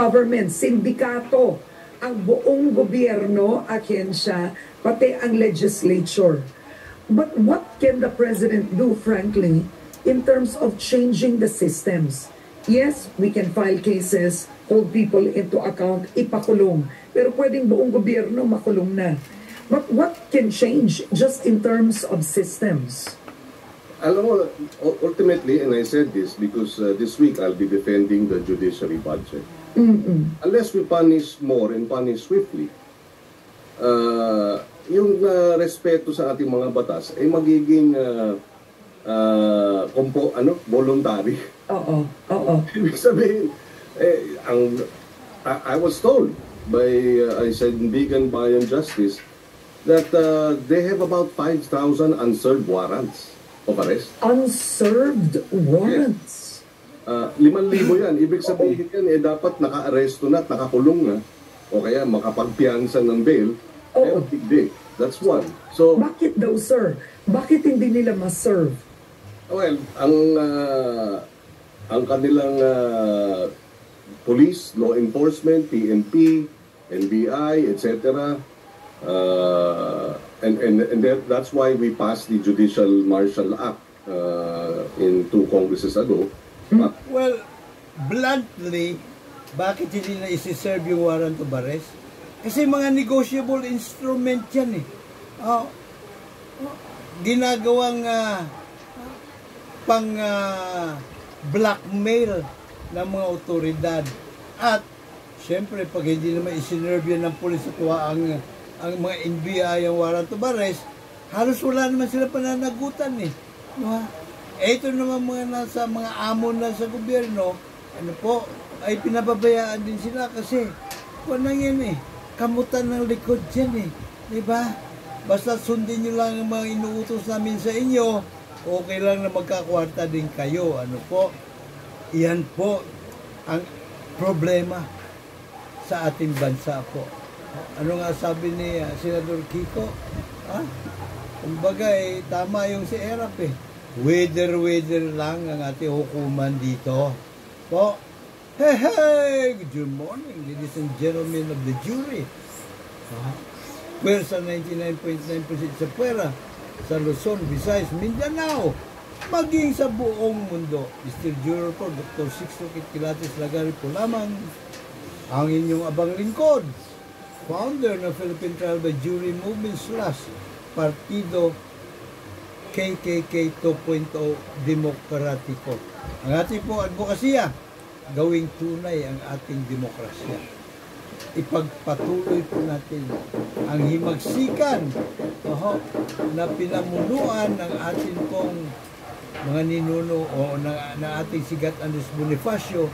government, sindikato, ang buong gobyerno, ahensya, pati ang legislature. But what can the president do, frankly, in terms of changing the systems? Yes, we can file cases, hold people into account, ipakulong. Pero pwedeng buong gobyerno makulong na. But what can change just in terms of systems? Alam mo, ultimately, and I said this because this week I'll be defending the judiciary budget. Unless we punish more and punish swiftly, yung respeto sa ating mga batas ay magiging voluntary. Ibig sabihin, I was told by Sandigan Bayan Justice that they have about 5,000 unserved warrants of arrest. Unserved warrants? Yes. 5,000 yan. Ibig sabihin yan, dapat naka-aresto na at nakakulong na o kaya makapagpiyansa ng bail. Big day. That's one. So, bakit daw, sir? Bakit hindi nila ma-serve? Well, ang kanilang police, law enforcement, PNP, NBI, etc. And that's why we passed the Judicial Martial Act in 2 Congresses ago. Well, bluntly, bakit hindi na isi-serve yung warrant of arrest? Kasi mga negotiable instrument yan eh. Ginagawang pang blackmail ng mga otoridad. At syempre, pag hindi naman isinerve yan ng pulis at ang mga NBI ang warrant of arrest, halos wala naman sila pananagutan eh. Ito naman mga amo na sa gobyerno, ay pinababayaan din sila kasi kunang yan eh, kamutan ng likod yan eh. Diba? Basta sundin nyo lang ang mga inuutos namin sa inyo, okay lang na magkakwarta din kayo. Iyan po ang problema sa ating bansa po. Ano nga sabi ni Senador Kiko? Kumbaga tama yung si Erap eh. Weather lang ang ating hukuman dito. Hey! Good morning, ladies and gentlemen of the jury. Pwersa 99.9% sa pwera sa Luzon, Visayas, Mindanao, maging sa buong mundo. Mr. Juror po, Dr. Sixto Kitkilates Lagari po lamang, ang inyong abang lingkod, founder ng Philippine Trial by Jury Movement / Partido KKK 2.0 Demokratiko. Ang ating po advokasya, gawing tunay ang ating demokrasya. Ipagpatuloy po natin ang himagsikan na pinamunuan ng ating pong mga ninuno o ng ating sigat Andres Bonifacio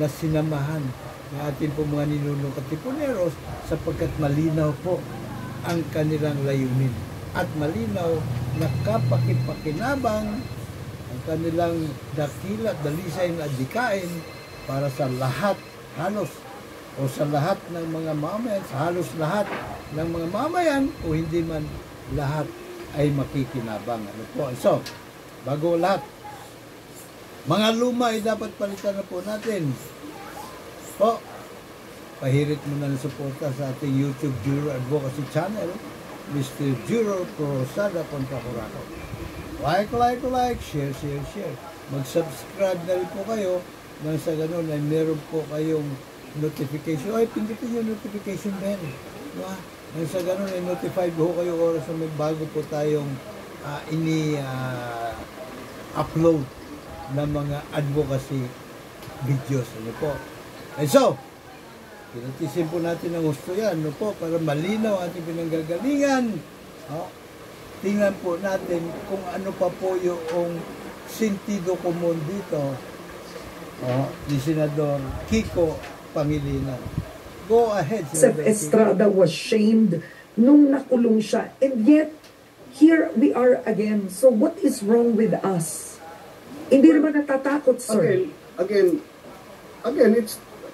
na sinamahan ng ating pong mga ninuno Katipuneros sapagkat malinaw po ang kanilang layunin at malinaw na kapakipakinabang ang kanilang dakila, dalisay na adikain para sa lahat, halos o sa lahat ng mga mamayan, sa halos lahat ng mga mamayan o hindi man lahat ay makikinabang. So, bago lahat, mga luma ay dapat palitan na po natin. Pahirit mo na ng suporta sa ating YouTube Juror Advocacy Channel, Mr. Juror Prosada Contra Curaco. Like, share. Mag-subscribe na rin po kayo nang sa ganun ay meron po kayong notification. Pindutin yung notification bell. Nang sa ganun ay notified ho kayo oras na may bago po tayong upload ng mga advocacy videos. So, pinatisin po natin ang gusto yan, para malinaw ating pinanggagalingan. Tingnan po natin kung ano pa po yung sentido comum dito ni Senador Kiko Pangilinan. Go ahead, Senador Estrada was shamed nung nakulong siya. And yet, here we are again. So what is wrong with us? Hindi naman natatakot, sir. Again,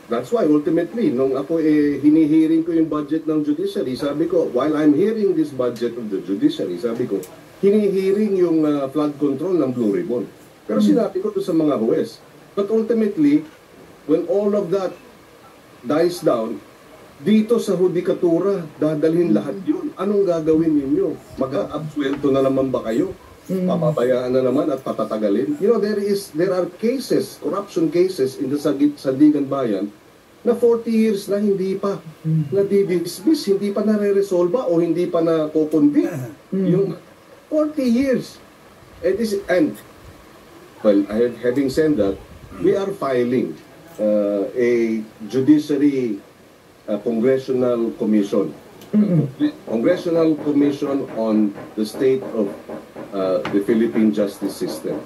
that's why ultimately, nung ako hinihearing ko yung budget ng judiciary, sabi ko, while I'm hearing this budget of the judiciary, sabi ko, hinihearing yung flood control ng Blue Ribbon. Pero sinabi ko to sa mga huwes. But ultimately, when all of that dies down, dito sa hudikatura, dadalhin lahat yun. Anong gagawin ninyo? Mag-absuelto na naman ba kayo? Papabayaan na naman at patatagalin? You know, there are cases, corruption cases in the Sandigan Bayan na 40 years na hindi pa nadidismiss, hindi pa nare-resolva o hindi pa na-convict. Yung 40 years. Well, having said that, we are filing a judiciary congressional commission. Congressional Commission on the state of the Philippine justice system.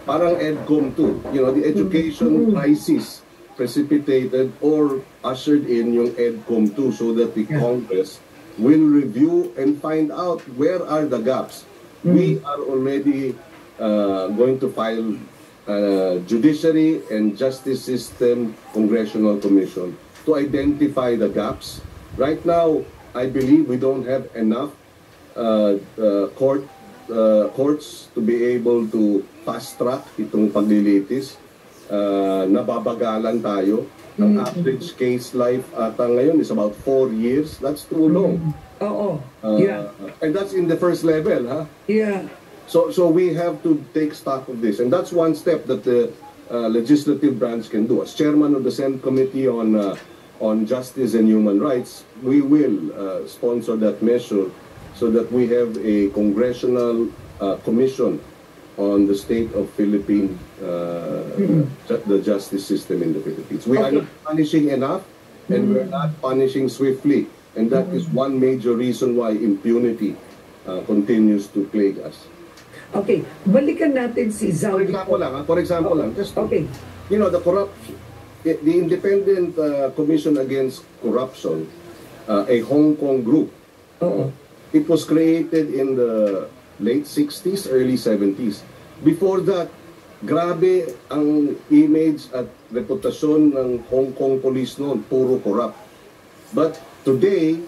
Parang EDCOM 2. You know, the education crisis precipitated or ushered in yung EDCOM 2 so that the Congress will review and find out where are the gaps. We are already going to file Judiciary and Justice System Congressional Commission to identify the gaps. Right now, I believe we don't have enough courts to be able to fast-track itong paglilitis. Nababagalan tayo. Ang average case life ata ngayon is about 4 years. That's too long. And that's in the first level, huh? Yeah. So we have to take stock of this. And that's one step that the legislative branch can do. As chairman of the Senate Committee on Justice and Human Rights, we will sponsor that measure so that we have a congressional commission on the state of Philippine, the justice system in the Philippines. We are not punishing enough, and we're not punishing swiftly. And that is one major reason why impunity continues to plague us. Okay, balikan natin si Zaldi. For example lang, just you know, the Independent Commission Against Corruption, a Hong Kong group. It was created in the late 60s, early 70s. Before that, grabe ang image at reputasyon ng Hong Kong police noon, puro corrupt. But today,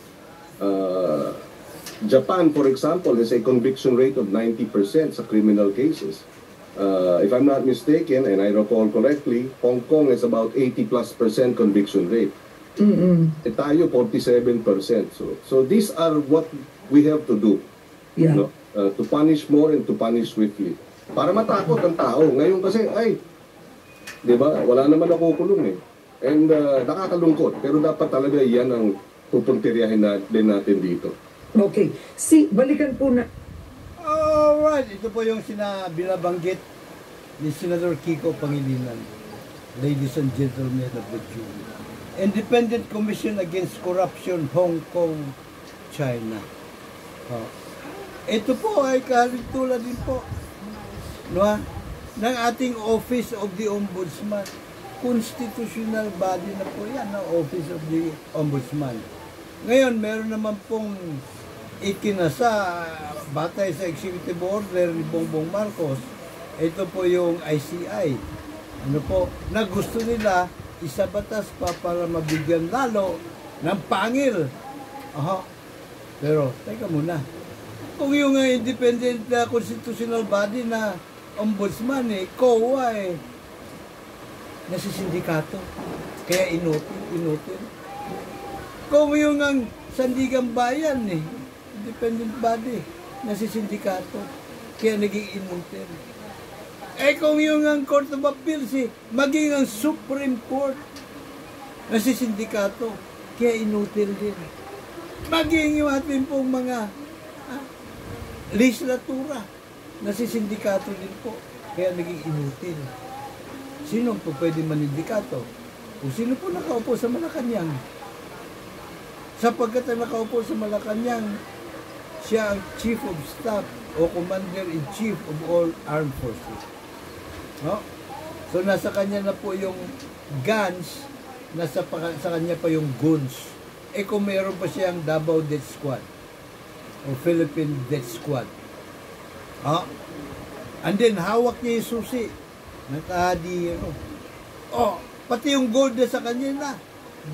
Japan, for example, has a conviction rate of 90% sa criminal cases. If I'm not mistaken, and I recall correctly, Hong Kong is about 80+% conviction rate. Tayo, 47%. So these are what we have to do. Yeah. No? To punish more and to punish swiftly. Para matakot ang tao. Ngayon kasi, di ba, wala naman nakukulong eh. And nakakalungkot. Pero dapat talaga yan ang pupuntiryahin din natin dito. Okay. Balikan po na. Alright, ito po yung binabanggit ni Senator Kiko Pangilinan. Ladies and gentlemen of the jury. Independent Commission Against Corruption, Hong Kong, China. Ito po ay kahintulad din po ng ating Office of the Ombudsman. Constitutional body na po yan, na Office of the Ombudsman. Ngayon, meron naman pong ikinasa batay sa executive order ni Bongbong Marcos. Ito po yung ICI. Na gusto nila isabatas pa para mabigyan lalo ng pangil. Pero, teka muna. Kung yung independent constitutional body na ombudsman COA nasisindikato. Kaya inutil. Kung yung ang Sandigan Bayan independent body, nasisindikato. Kaya naging inutil. Kung yung ang Court of Appeals, maging ang Supreme Court, nasisindikato. Kaya inutil din. Maging yung ating pong mga legislatura, nasisindikato din po. Kaya naging inutil. Sino po pwede manindikato? Kung sino po nakaupo sa Malacanang. Sapagkat ang nakaupo sa Malacanang, siya ang Chief of Staff o Commander-in-Chief of all Armed Forces. So nasa kanya na po yung guns, sa kanya pa yung guns. Kung meron pa siyang Davao Death Squad o Philippine Death Squad. And then hawak niya yung susi. Pati yung gold na sa kanya na.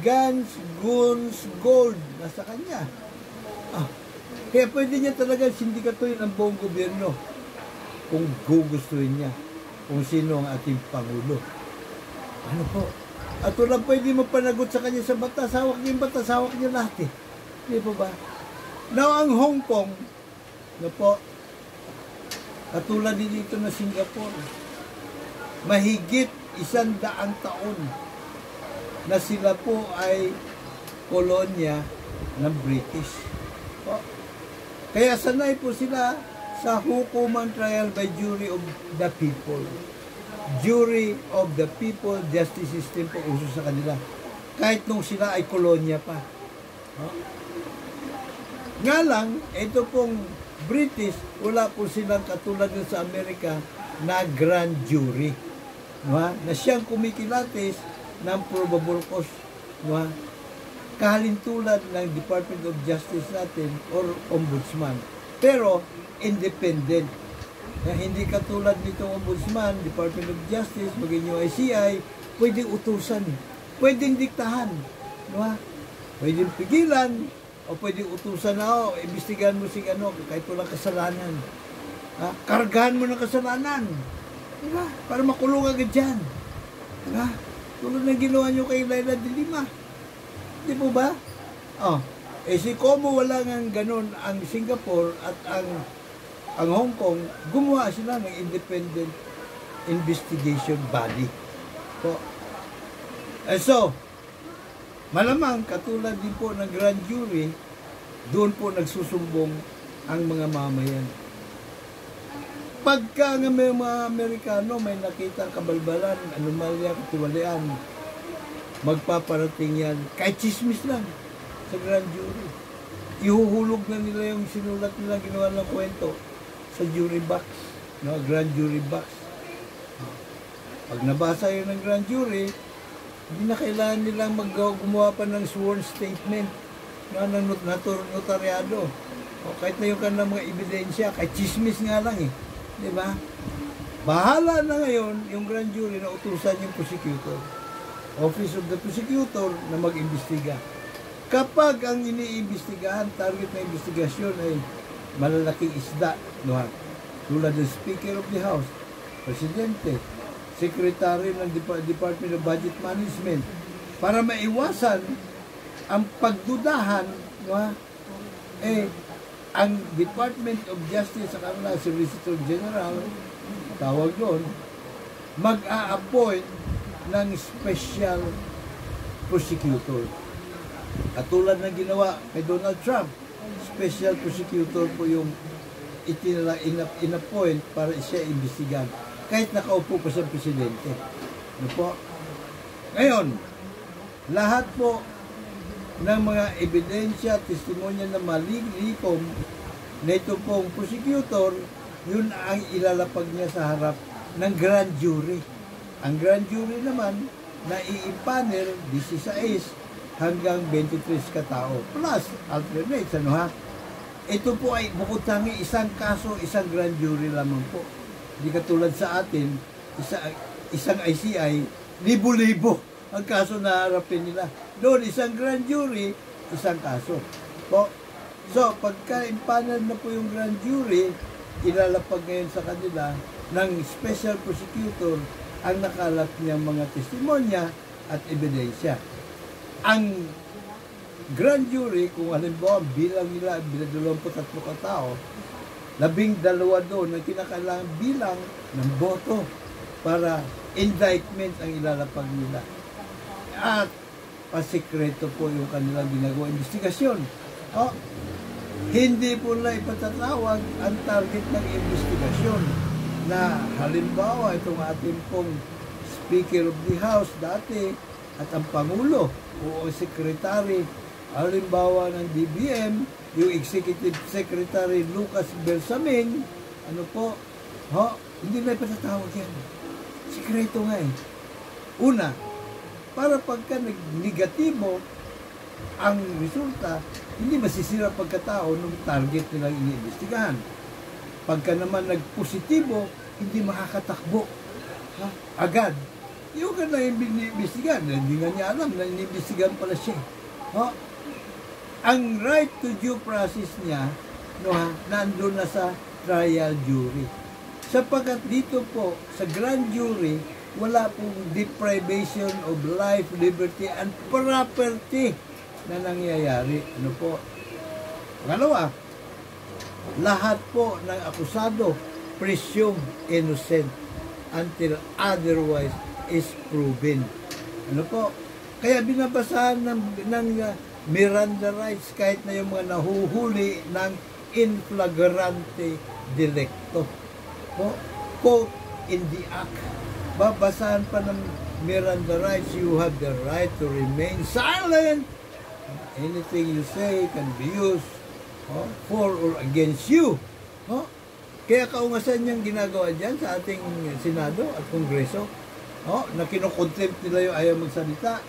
Guns, gold nasa kanya. Kaya pwede niya talaga sindikatuhin ang buong gobyerno kung gugustuhin niya kung sino ang ating Pangulo. At walang pwede mapanagot sa kanya sa batas. Hawak niya yung batas, hawak niya lahat eh. Di ba ba? Now, ang Hong Kong, na po, katulad din dito na Singapore, mahigit 100 taon na sila po ay kolonya ng British. Po. Kaya sanay po sila sa hukuman trial by jury of the people. Jury of the people, justice system po uso sa kanila. Kahit nung sila ay kolonya pa. Nga lang, ito pong British, wala po silang katulad nun sa Amerika na grand jury. Na siyang kumikilatis ng probable cause. Kahalintulad ng Department of Justice natin or Ombudsman. Pero, independent. Na hindi katulad nitong Ombudsman, Department of Justice, maging yung ICI, pwedeng utusan, pwedeng diktahan, pwedeng pigilan, o pwedeng utusan na, imbestigahan mo si ano, kahit walang kasalanan. Kargahan mo ng kasalanan. Diba? Para makulong agad dyan. Diba? Tulad na ginawa nyo kay Laila de Lima. Di po ba? Si Como wala nga ganun ang Singapore at ang Hong Kong, gumawa sila ng independent investigation body. So, malamang katulad din po ng grand jury, doon po nagsusumbong ang mga mamayan. Pagka nga may mga Amerikano may nakita kabalbalan, anomalya, katiwalian, magpaparating yan, kahit chismis lang sa grand jury. Ihuhulog na nila yung sinulat nila, ginawa ng kwento sa jury box, grand jury box. Pag nabasa yun ng grand jury, hindi na kailangan nilang gumawa pa ng sworn statement ng notaryado. Kahit na yung kanilang mga ebidensya, kahit chismis nga lang eh. Di ba? Bahala na ngayon yung grand jury na utusan yung prosecutor. Office of the Prosecutor na mag-imbestiga. Kapag ang iniimbestigahan, target na investigasyon ay malalaking isda, tulad ng Speaker of the House, Presidente, Secretary ng Department of Budget Management, para maiwasan ang pagdudahan, ang Department of Justice sa kanila, Solicitor General, tawag doon, mag-a-appoint ng special prosecutor. Katulad ng ginawa kay Donald Trump, special prosecutor po yung in-appoint para siya imbestigan. Kahit nakaupo pa sa presidente. Ngayon, lahat po ng mga ebidensya, testimonya na malilikom na ito pong prosecutor, yun ang ilalapag niya sa harap ng grand jury. Ang grand jury naman, na i-panel 16 hanggang 23 katao. Plus, alternates, Ito po ay bukod tangi isang kaso, isang grand jury lamang po. Hindi katulad sa atin, isang ICI, libo-libo ang kaso na harapin nila. Doon, isang grand jury, isang kaso. So, pagka impanel na po yung grand jury, ilalapag ngayon sa kanila ng special prosecutor ang nakalap niyang mga testimonya at ebidensya. Ang grand jury, kung halimbawa bilang nila 23 katao, 12 doon ang kinakailangan bilang ng boto para indictment ang ilalapag nila. At pasikreto po yung kanilang ginagawa investigasyon. Hindi po na ipatatawag ang target ng investigasyon na halimbawa itong ating pong Speaker of the House dati at ang Pangulo o ang Secretary halimbawa ng DBM, yung Executive Secretary Lucas Bersamin, hindi na ipatatawag yan. Sikreto nga eh. Una, para pagka negatibo ang resulta, hindi masisira pagkatao ng target nilang iniimbestigahan. Pagka naman nagpositibo, hindi makakatakbo agad. Yung ka na iniimbestigahan, hindi nga niya alam na iniimbestigahan pala siya. Ang right to due process niya, nandun na sa trial jury. Sapagkat dito po, sa grand jury, wala pong deprivation of life, liberty, and property na nangyayari. Ano po? Pangalawa, lahat po ng akusado presumed innocent until otherwise is proven. Ano po? Kaya binabasahan ng Miranda rights kahit na yung mga nahuhuli ng in flagrante delicto. Po, quote in the act. Babasahan pa ng Miranda rights, you have the right to remain silent. Anything you say can be used for or against you. Kaya kaungasan niyang ginagawa dyan sa ating Senado at Kongreso, na kinukontempt nila yung ayaw magsalita.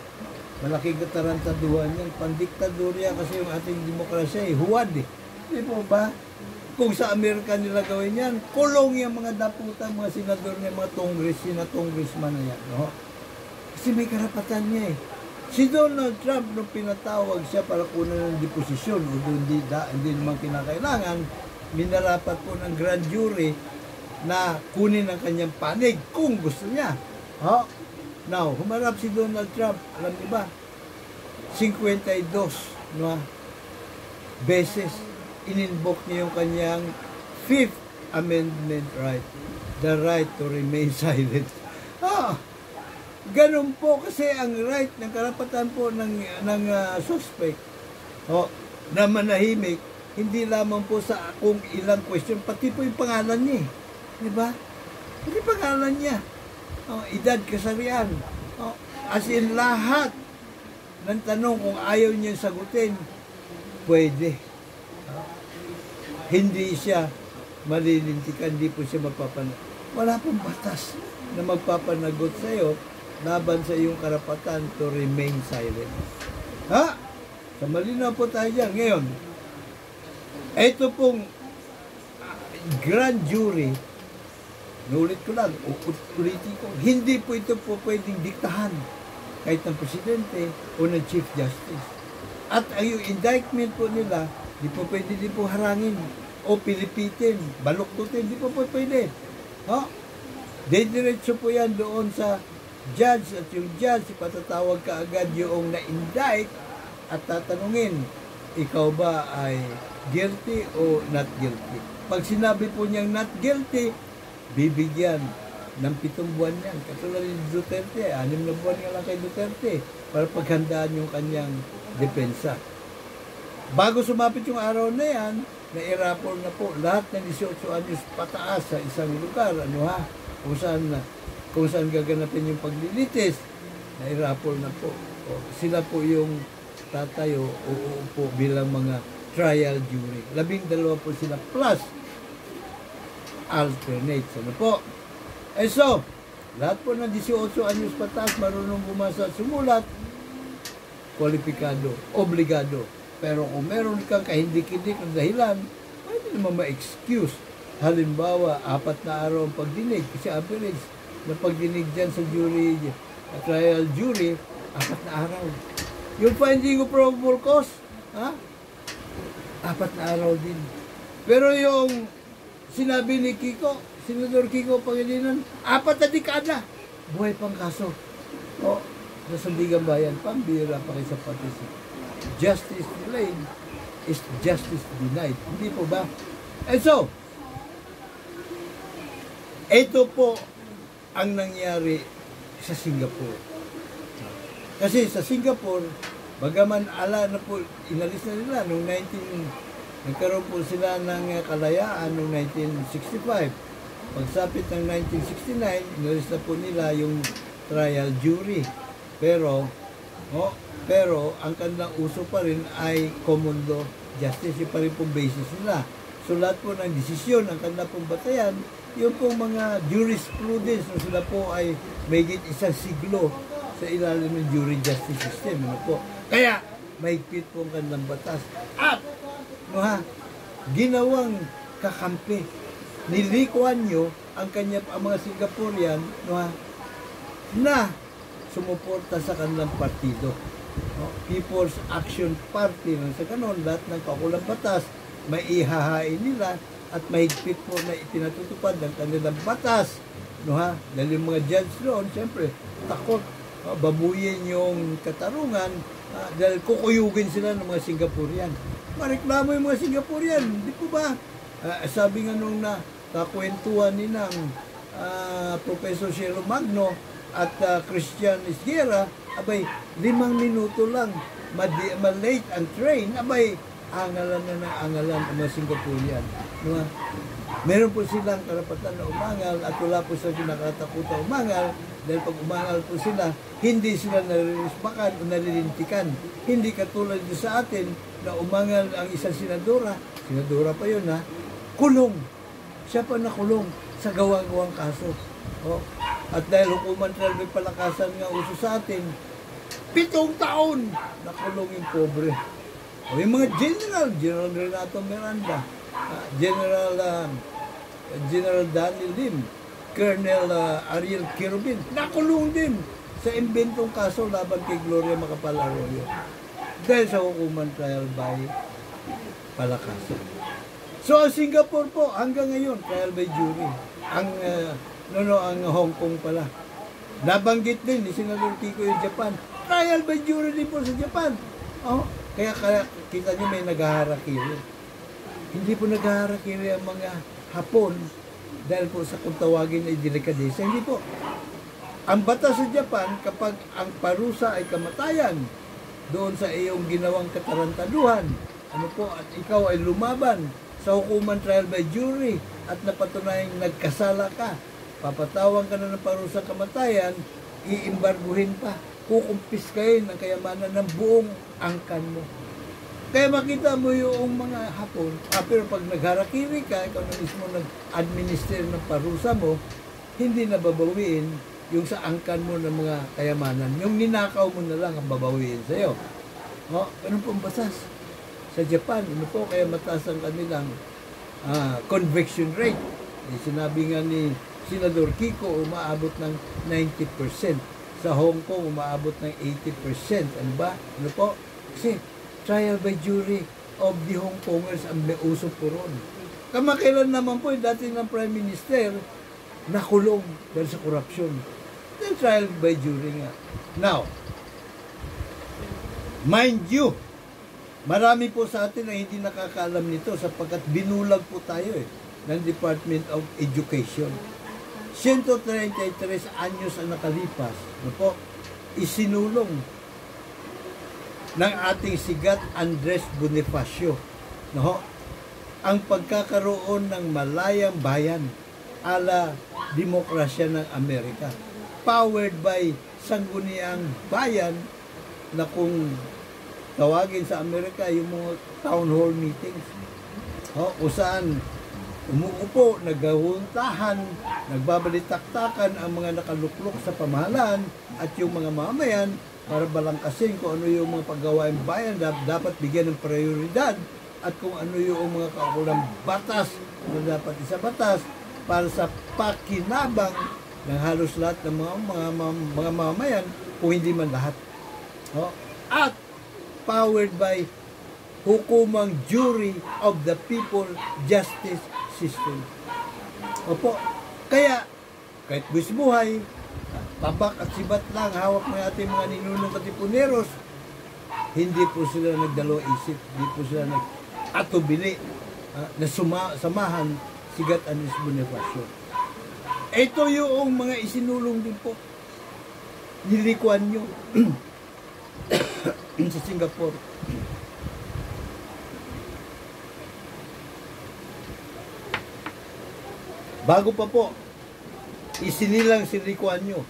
Malaking katarantaduhan yan. Pandiktadorya kasi yung ating demokrasya, huwad eh. Di po ba? Kung sa Amerika nila gawin yan, kulong yung mga daputan, mga senador niya, mga congressman na yan. Kasi may karapatan niya eh. Si Donald Trump, nung pinatawag siya para kunan ng deposisyon, o hindi naman kinakailangan, minarapat po ng grand jury na kunin ang kanyang panig kung gusto niya. Now, humarap si Donald Trump, alam niyo ba, 52 beses in-invoke niya yung kanyang Fifth Amendment right, the right to remain silent. Ganun po kasi ang right ng karapatan po ng suspect na manahimik, hindi lamang po sa kung ilang question, pati po yung pangalan niya. Diba? Pati pangalan niya. Edad, kasarian. As in lahat ng tanong kung ayaw niya sagutin, pwede. Hindi siya malilintikan, hindi po siya mapapanagot. Wala pong batas na magpapanagot sa iyo laban sa iyong karapatan to remain silent. Sa malinaw po tayo dyan. Ngayon, ito pong grand jury, nulit ko lang, ulitin ko, hindi po ito po pwedeng diktahan kahit ng presidente o ng chief justice. At yung indictment po nila, di po pwede din po harangin o pilipitin, baluktutin, di po pwede. Diretso po yan doon sa judge at yung judge, ipatatawag ka agad yung na-indict at tatanungin, ikaw ba ay guilty o not guilty? Pag sinabi po niyang not guilty, bibigyan ng 7 buwan yan. Katulad ni Duterte, 6 na buwan nga lang kay Duterte para paghandaan yung kanyang depensa. Bago sumapit yung araw na yan, na-irapor na po lahat ng 18 anyos pataas sa isang lugar, kung saan gaganapin yung paglilitis, na-irapor na po. Sila po yung tatayo o uupo bilang mga trial jury. 12 po sila plus alternates. Ano po? So, lahat po ng 18 anyos pataas, marunong bumasa at sumulat, kwalipikado, obligado. Pero kung meron kang kahindik-hindik ng dahilan, pwede naman ma-excuse. Halimbawa, 4 na araw ang pagdinig. Kasi average na pagdinig dyan sa jury, trial jury, 4 na araw. Yung finding of probable cause, 4 na araw din. Pero yung sinabi ni Kiko, Senador Kiko Pangilinan, 4 na dekada, buhay pang kaso. Sa Sandigan Bayan, pambira pa kayo sa patis. Justice delayed is justice denied. Hindi po ba? And so, ito po ang nangyari sa Singapore. Kasi sa Singapore, bagaman na po, inalis na nila noong nagkaroon po sila ng kalayaan noong 1965. Pagsapit ng 1969, inalis na po nila yung trial jury. Pero ang kanilang uso pa rin ay common law justice, yung pa rin pong basis nila. So lahat po ng desisyon, ang kanilang pong batayan, yung pong mga jurisprudence, no, sila po ay may 1 siglo sa ilalim ng jury justice system. Ano po? Kaya, mahigpit po ang kanilang batas. At, ginawang kakampi. Nilikuan nyo ang mga Singaporean na sumuporta sa kanilang partido. People's Action Party. Sa kanon, lahat ng kakulang batas, may ihahain nila at mahigpit po na itinatutupad ng kanilang batas No ha? Dahil yung mga judge doon, siyempre, takot. Babuyin yung katarungan dahil kukuyugin sila ng mga Singaporean. Mareklamo yung mga Singaporean. Di po ba? Sabi nga nung kakwentuhan ni ng Professor Cielo Magno at Christian Isguera, abay, 5 minuto lang, malate ang train, abay, angalan na ng angalan ang mga Singaporean. No? Meron po silang karapatan na umangal at wala po sila kinakatakutan umangal dahil pag umangal po sila, hindi sila naririspakan o nalilintikan. Hindi katulad sa atin na umangal ang isang senadora pa yun kulong. Siya pa nakulong sa gawang-gawang kaso. At dahil hukuman trial may palakasan nga uso sa atin, 7 taon nakulong yung pobre. O yung mga General Renato Miranda, General Daniel Lim, Colonel Ariel Kirubin, nakulong din sa imbentong kaso laban kay Gloria Macapagal Arroyo dahil sa hukuman trial by palakasan. So ang Singapore po hanggang ngayon trial by jury. Ang Hong Kong pala. Nabanggit din ni Senador Kiko yung Japan. Trial by jury din po sa Japan. Kaya kita niyo may naghaharakiri. Hindi po naghaharakiri ang mga Hapon dahil po sa kung tawagin ay delikadesa. Hindi po. Ang batas sa Japan, kapag ang parusa ay kamatayan doon sa iyong ginawang katarantaduhan, at ikaw ay lumaban sa hukuman trial by jury at napatunayang nagkasala ka, papatawang ka na ng parusa kamatayan, iimbarguhin pa, kukumpiskahin ang kayamanan ng buong angkan mo. Kaya makita mo yung mga Hapon, pero pag nagharakiri ka, ikaw na mismo nag-administer ng parusa mo, hindi na babawiin yung sa angkan mo ng mga kayamanan. Yung ninakaw mo na lang ang babawiin sa'yo. Ganun po ang basas. Sa Japan, kaya mataas ang kanilang conviction rate. Sinabi nga ni Senador Kiko, umaabot ng 90%. Sa Hong Kong, umaabot ng 80%. Ano ba? Kasi trial by jury of the Hong Kongers ang may uso po ron. Kamakailan naman po yung dati ng Prime Minister nakulong dahil sa korupsyon. Then trial by jury nga. Now, mind you, marami po sa atin na hindi nakakaalam nito sapagkat binulag po tayo ng Department of Education. 133 anyos ang nakalipas, isinulong ng ating sigat Andres Bonifacio ang pagkakaroon ng malayang bayan ala demokrasya ng Amerika, powered by sangguniang bayan na kung tawagin sa Amerika yung mga town hall meetings kung saan umuupo, nagahuntahan, nagbabalitaktakan ang mga nakaluklok sa pamahalaan at yung mga mamayan para balangkasin kung ano yung mga paggawaing bayan dapat bigyan ng prioridad at kung ano yung mga kaukulang batas na dapat isabatas para sa pakinabang ng halos lahat ng mga mamayan kung hindi man lahat. At powered by hukumang jury of the people justice system. Kaya kahit buhay, tabak at sibat lang hawak ng ating mga ninunong katipuneros, hindi po sila nagdalo isip, hindi po sila nag-atubili na samahan sigat Andres Bonifacio. Ito yung mga isinulong din po nilikuan nyo sa Singapore. Bago pa po isinilang si Lee Kuan Yew,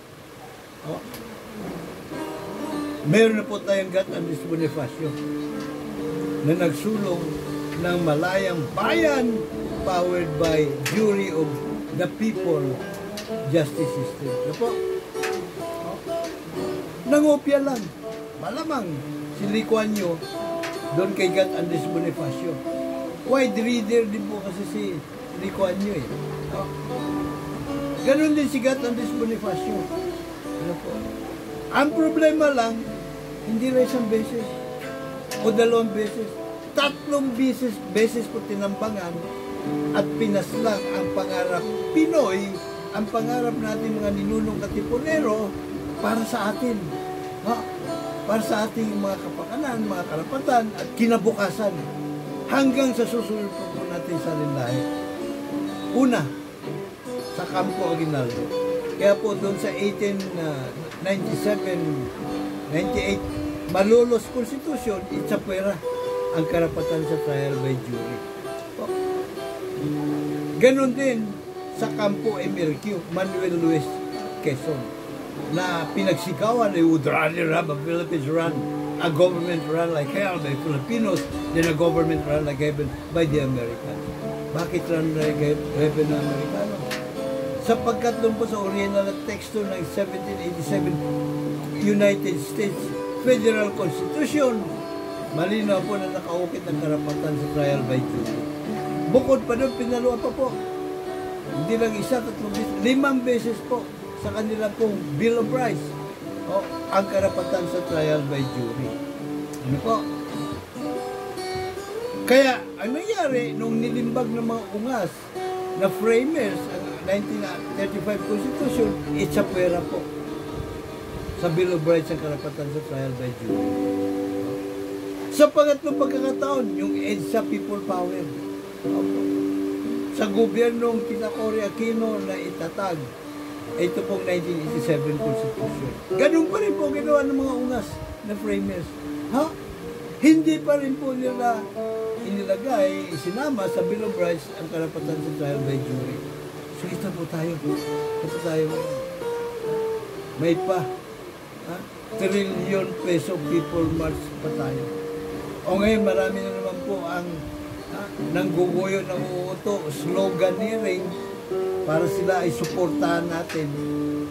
meron na po tayong Gat Andres Bonifacio na nagsulong ng malayang bayan powered by jury of the people justice system. Nangopya lang. Malamang si Lee Kuan Yew doon kay Gat Andres Bonifacio. Wide reader din po kasi si Lee Kuan Yew Ganon din si Gat Andres Bonifacio. Ang problema lang, hindi na isang beses o 2 beses, 3 beses po tinambangan at pinaslang ang pangarap Pinoy ang pangarap natin mga ninunong katipunero para sa atin. Ha? Para sa ating mga kapakanan, mga karapatan at kinabukasan hanggang sa susunod po natin sa rinlahe. Una, sa Campo Aguinaldo. Kaya po doon sa 1897-98 Malolos Constitution, itsapuera ang karapatan sa trial by jury. Po. Ganon din sa Campo MLQ, Manuel Luis Quezon, na pinagsigawan, they would rather have a Philippines run, a government run like hell by Filipinos than a government run like heaven by the Americans. Bakit run like heaven ng Amerikano? Sapagkat doon po sa original na teksto ng 1787 United States Federal Constitution, malinaw po na nakaukit ang karapatan sa trial by jury. Bukod pa doon, pinaluan pa po. Hindi lang isa, 3 beses, 5 beses po sa kanila pong Bill of Rights. O, ang karapatan sa trial by jury. Ano po? Kaya, ang nangyari, nung nilimbag ng mga ungas na framers, ang 1935 Constitution, itsapuera po sa Bill of Rights ang karapatan sa trial by jury. Sa pangatlong pagkakataon, yung EDSA People Power. Sa gobyernong kina Cory Aquino na itatag, ito pong 1987 Constitution. Ganun pa rin po ginawa ng mga ungas na framers. Ha? Hindi pa rin po nila inilagay, isinama sa Bill of Rights ang karapatan sa trial by jury. So ito po tayo. Ito po tayo. May pa. Ha? Trillion peso people march pa tayo. O ngayon marami na naman po ang nangguguyo, nanguuto, sloganeering para sila ay suportahan natin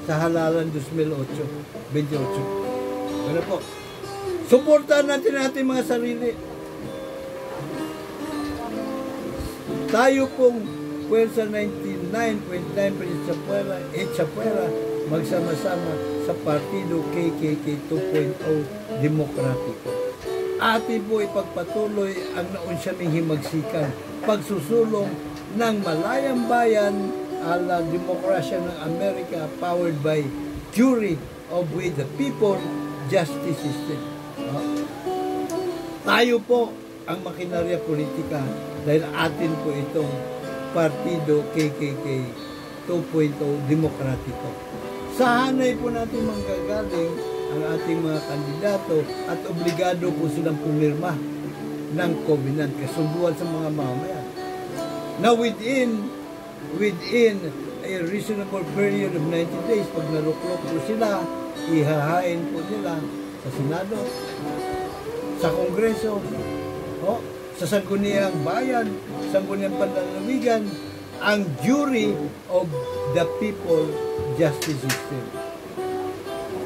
sa halalan 2028. Ano po? Suportahan natin ating mga sarili. Tayo pong puwersa 99.9% Chapuera, magsama-sama sa Partido KKK 2.0 Demokratiko. Atin po ipagpatuloy ang naunsyaming himagsikan, pagsusulong ng malayang bayan ala demokrasya ng Amerika powered by jury of with the people justice system. Tayo po ang makinarya politika dahil atin po itong Partido KKK 2.0 Demokratiko. Sa hanay po natin manggagaling ang ating mga kandidato at obligado po silang pumirma ng covenant, kasunduan sa mga mamamayan. Now within a reasonable period of 90 days, pag naluklok po sila, ihahain po nila sa Senado, sa Kongreso, sa Sangguniang Bayan, Sangguniang Panlalawigan, ang jury of the people justice system.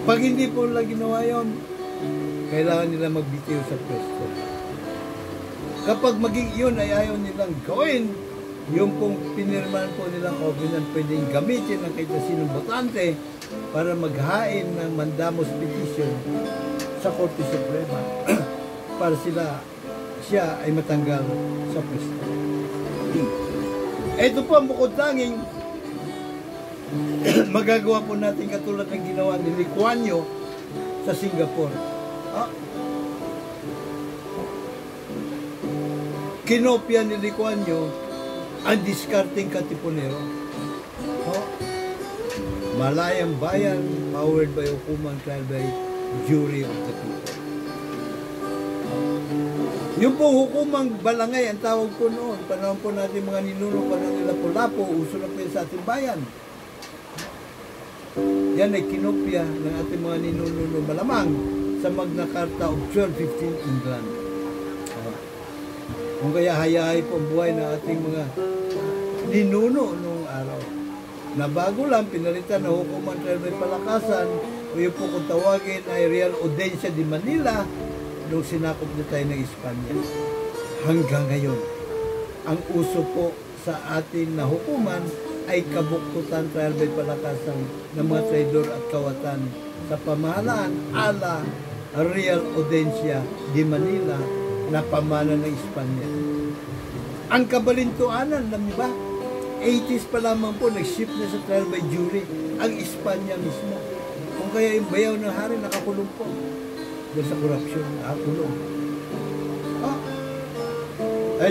Pag hindi po nila ginawa yun, kailangan nila magbitiw sa pwesto. Kapag maging yun ay ayaw nilang gawin, yung pong pinirmahan po nilang covenant pwedeng gamitin ng kahit na sinong botante para maghain ng mandamus petition sa Korte Suprema para siya ay matanggal sa pwesto. Ito po ang bukod tanging magagawa po natin katulad ng ginawa ni Lee Kuan Yew sa Singapore. Kinopya ni Lee Kuan Yew ang discarding katipunero. Malayang bayan, powered by hukuman, trial by jury of the people. Yung po hukumang balangay, ang tawag po noon, panahon po natin mga ninuno, panahon nila po Lapu, uso na po sa ating bayan. Yan ay kinopya ng ating mga ninuno malamang sa Magna Carta of 1215 England. Kung kaya hayahay po ang buhay ng ating mga ninuno noong araw. Na bago lang, pinalitan na hukuman trial by palakasan, o yung po kung tawagin ay Real Audiencia de Manila, nung sinakop na tayo ng Espanya. Hanggang ngayon, ang uso po sa atin na hukuman ay kabuktutan trial by palakasan ng mga traidor at kawatan sa pamahalaan ala Real Audiencia de Manila na pamana ng Espanya. Ang kabalintuanan, alam niyo ba? 1980s pa lamang po, nag-ship na sa trial by jury ang Espanya mismo. Kung kaya yung bayaw ng hari, nakakulong po. Dahil sa korupsyon, nakakulong.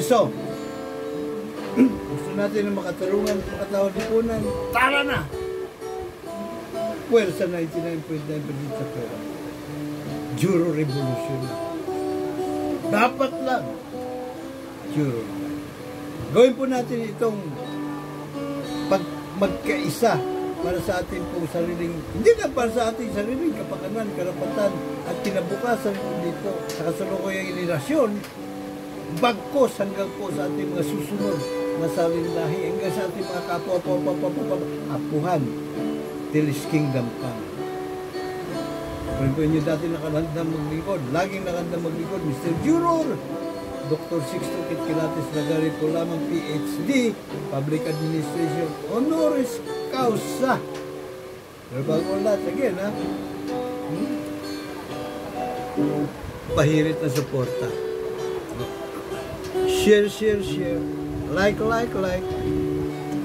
So, gusto natin na makatarungan, makatawad lipunan, tara na! Puwersa 99.9% sa pera. Juro revolution na. Dapat lang. Juro. Gawin po natin itong magkaisa para sa ating pong sariling, hindi na para sa ating sariling kapakanan, karapatan at kinabukasan dito sa kasalukuyang henerasyon, bagkos hanggang po sa ating mga susunod na salinlahi, hanggang sa ating mga apuhan till His kingdom come. Kung po inyo dati nakalandang maglingkod, laging nakalandang maglingkod, Mr. Juror, Dr. Sixto Kitkilates Lagari po lamang PhD, Public Administration, Honoris Causa. Pero bago ang lahat, again, ha? Pahirit na suporta. Share. Like.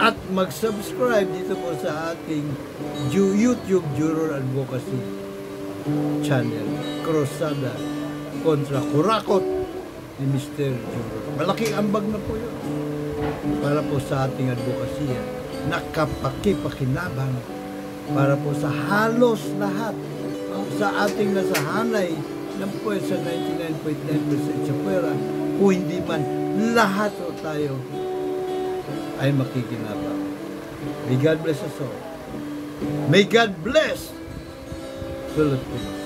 At mag-subscribe dito po sa ating YouTube Juror Advocacy channel. Krusada kontra kurakot ni Mr. Juror. Malaking ambag na po yun para po sa ating advokasya. Nakapakipakinabang para po sa halos lahat sa ating nasahanay ng puwersa 99.9% sa pera, kung hindi man lahat o tayo ay makikinabang. May God bless us all. May God bless Philippines.